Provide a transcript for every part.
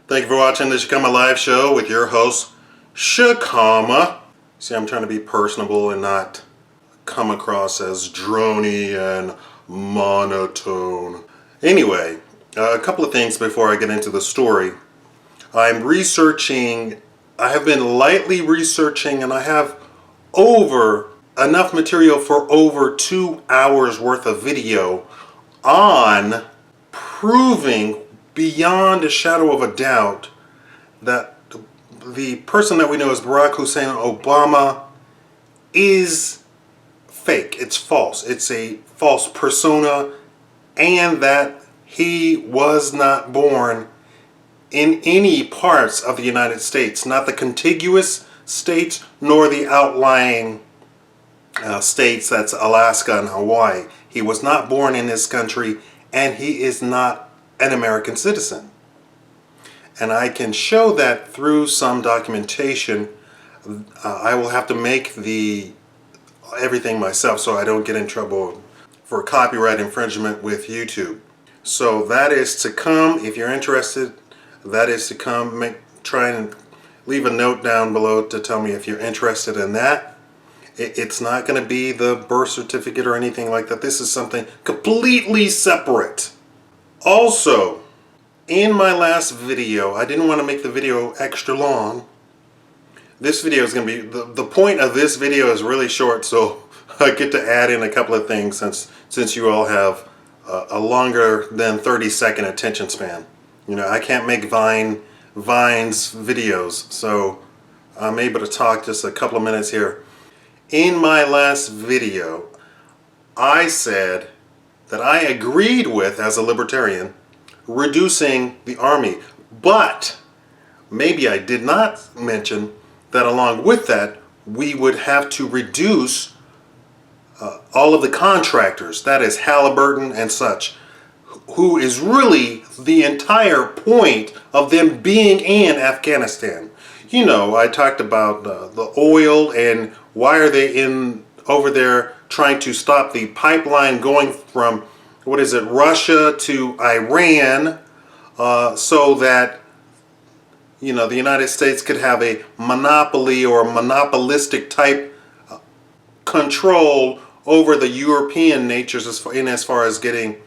Thank you for watching the Shakama Live Show with your host, Shakama. See, I'm trying to be personable and not come across as droney and monotone. Anyway, a couple of things before I get into the story. I have been lightly researching, and I have enough material for over 2 hours worth of video on proving beyond a shadow of a doubt that the person that we know as Barack Hussein Obama is fake. It's false. It's a false persona, and that he was not born in any parts of the United States, not the contiguous states nor the outlying states, that's Alaska and Hawaii. He was not born in this country, and he is not an American citizen. And I can show that through some documentation. I will have to make everything myself so I don't get in trouble for copyright infringement with YouTube. So that is to come. If you're interested, that is to come. Try and leave a note down below to tell me if you're interested in that. It's not going to be the birth certificate or anything like that. This is something completely separate. Also, in my last video, I didn't want to make the video extra long. This video is going to be, the point of this video is really short, so I get to add in a couple of things since you all have a longer than 30-second attention span. You know, I can't make Vine's videos, so I'm able to talk just a couple of minutes here. In my last video, I said that I agreed with, as a libertarian, reducing the army. But maybe I did not mention that along with that, we would have to reduce all of the contractors, that is Halliburton and such, who is really the entire point of them being in Afghanistan. You know, I talked about the oil and why are they over there trying to stop the pipeline going from, Russia to Iran, so that, you know, the United States could have a monopoly or monopolistic type control over the European natures as far as getting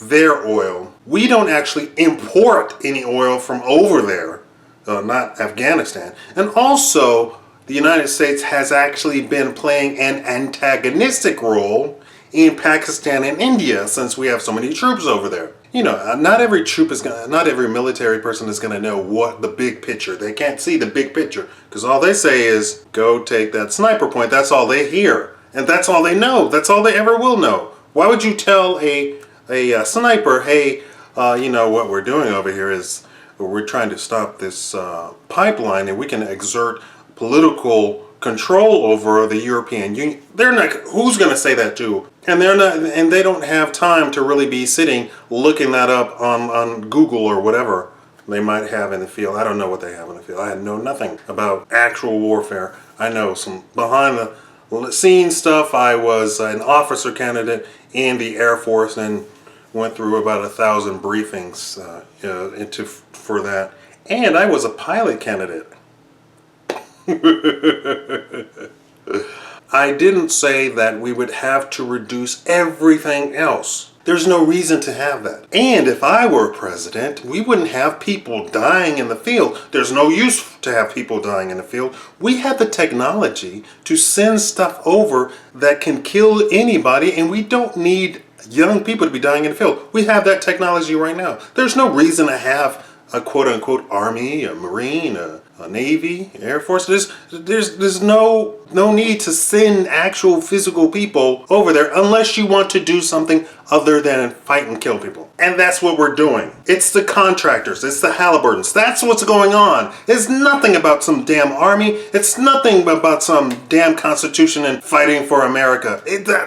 their oil. We don't actually import any oil from over there, not Afghanistan. And also, the United States has actually been playing an antagonistic role in Pakistan and India since we have so many troops over there. You know, not every military person is gonna know what the big picture. They can't see the big picture because all they say is, go take that sniper point. That's all they hear. And that's all they know. That's all they ever will know. Why would you tell a sniper, hey, you know, what we're doing over here is we're trying to stop this pipeline and we can exert political control over the European Union. They're not. Who's going to say that to? And they're not. And they don't have time to really be sitting looking that up on Google or whatever they might have in the field. I don't know what they have in the field. I know nothing about actual warfare. I know some behind the scene stuff. I was an officer candidate in the Air Force and went through about 1,000 briefings for that. And I was a pilot candidate. I didn't say that we would have to reduce everything else. There's no reason to have that. And if I were president, we wouldn't have people dying in the field. There's no use to have people dying in the field. We have the technology to send stuff over that can kill anybody, and we don't need young people to be dying in the field. We have that technology right now. There's no reason to have a quote-unquote army, a marine, a navy, air force. There's no need to send actual physical people over there unless you want to do something other than fight and kill people. And that's what we're doing. It's the contractors. It's the Halliburtons. That's what's going on. It's nothing about some damn army. It's nothing about some damn constitution and fighting for America.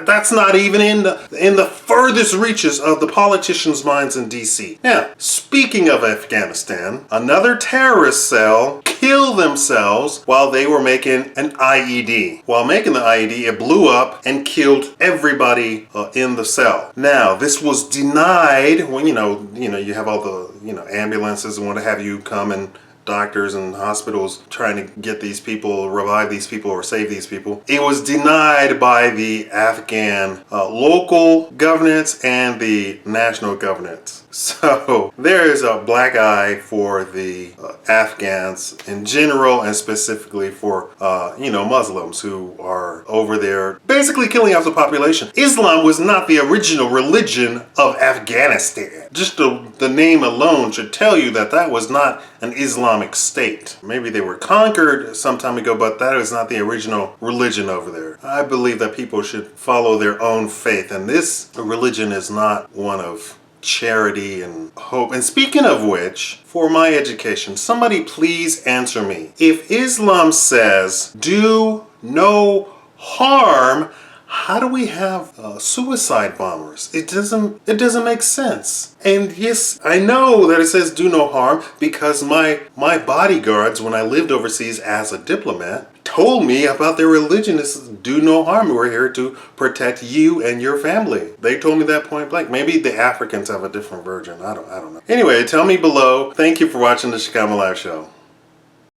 That's not even in the furthest reaches of the politicians' minds in DC. Now, speaking of Afghanistan, another terrorist cell killed themselves while they were making an IED. While making the IED, it blew up and killed everybody in the cell. Now, this was denied when, you have all the, ambulances and what have you come, and doctors and hospitals trying to get these people, revive these people, or save these people. It was denied by the Afghan local governance and the national governance. So there is a black eye for the Afghans in general, and specifically for Muslims who are over there basically killing off the population. Islam was not the original religion of Afghanistan. Just the name alone should tell you that that was not an Islamic state. Maybe they were conquered some time ago, but that is not the original religion over there. I believe that people should follow their own faith, and this religion is not one of charity and hope. And speaking of which, for my education, somebody please answer me. If Islam says do no harm, how do we have suicide bombers? It doesn't make sense. And yes, I know that it says do no harm because my bodyguards, when I lived overseas as a diplomat, told me about their religion is do no harm. We're here to protect you and your family. They told me that point blank. Maybe the Africans have a different version. I don't know. Anyway, tell me below. Thank you for watching the Shikama Live Show.